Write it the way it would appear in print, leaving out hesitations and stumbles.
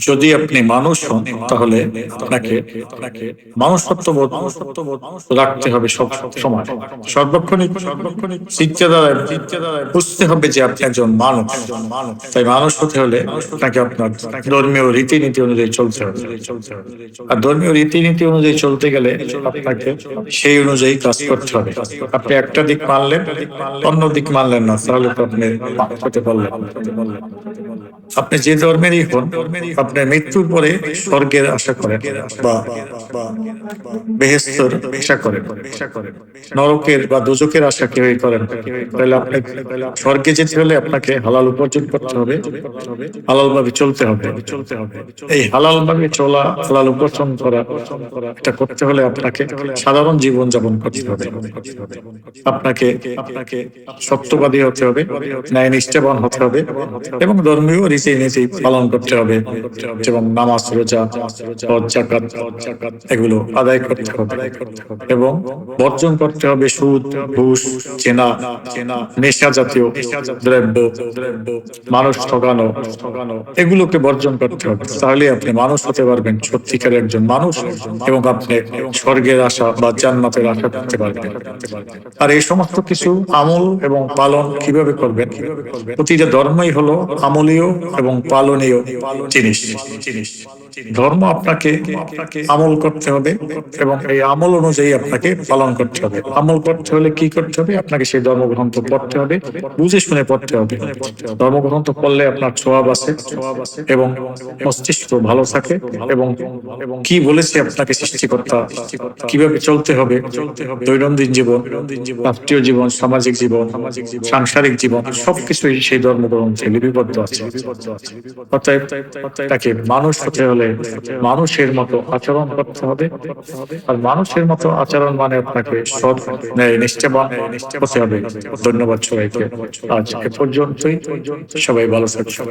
যদি আপনি মানুষ হন তাহলে আপনাকে মানুষত্ববোধ রাখতে হবে সব সময়, সর্বক্ষণিক চিন্তা দ্বারা বুঝতে হবে যে আপনি একজন মানুষ। তাই মানুষ হতে হলে আপনাকে আপনার ধর্মীয় রীতিনীতি অনুযায়ী চলতে হবে। আর ধর্মীয় রীতিনীতি অনুযায়ী চলতে গেলে আপনাকে সেই অনুযায়ী কাজ করতে হবে। আপনি একটা দিক মানলেন, অন্য দিক মানলেন না, তাহলে তো আপনি মানুষ হতে পারলেন। আপনি যে ধর্মেরই হন, আপনার মৃত্যুর পরে স্বর্গের আশা করেন বা বেহেশতের আশা করেন, নরকের বা দোজখের আশা কেউই করেন, তাহলে আপনি স্বর্গে যেতে হলে আপনাকে হালাল উপার্জন করতে হবে, হালাল ভাবে চলতে হবে। এই হালাল ভাবে চলা, হালাল উপার্জন করা, এটা করতে হলে আপনাকে সাধারণ জীবন যাপন করতে হবে। আপনাকে সত্যবাদী হতে হবে, ন্যায় নিষ্ঠাবান হতে হবে এবং ধর্মীয় রীতিনীতি পালন করতে হবে, যেমন নামাজ, রোজা, হজ, যাকাত এগুলো আদায় করতে হবে এবং বর্জন করতে হবে সুদ, ঘুষ, নেশা জাতীয় দ্রব্য, মানুষ ঠকানো, এগুলোকে বর্জন করতে হবে। তাহলে আপনি মানুষ হতে পারবেন, সত্যিকার একজন মানুষ, এবং আপনি স্বর্গের আশা বা জান্নাতের আশা করতে পারবেন। আর এই সমস্ত কিছু আমল এবং পালন কিভাবে করবেন? প্রতিটা ধর্মই হলো আমলীয় এবং পালনীয় জিনিস। ধর্ম আপনাকে আমল করতে হবে এবং এই আমল অনুযায়ী আপনাকে পালন করতে হবে। আমল করতে হলে কি করতে হবে? আপনাকে সেই ধর্মগ্রন্থ পড়তে হবে, বুঝে শুনে পড়তে হবে। ধর্মগ্রন্থ পড়লে আপনার ছোঁয়া বাসে এবং মস্তিষ্ক ভালো থাকে এবং কি বলেছে আপনাকে সৃষ্টিকর্তা, কিভাবে চলতে হবে, দৈনন্দিন জীবন, রাষ্ট্রীয় জীবন, সামাজিক জীবন, সাংসারিক জীবন, সবকিছুই সেই ধর্মগ্রন্থে লিপিবদ্ধ আছে। অতএব তাকে মানুষ হতে হলে মানুষের মতো আচরণ করতে হবে। আর মানুষের মতো আচরণ মানে আপনাকে সৎ, ন্যায়, নিষ্ঠাবান হতে হবে। ধন্যবাদ সবাইকে। আজ এ পর্যন্তই। সবাই ভালো থাকবেন।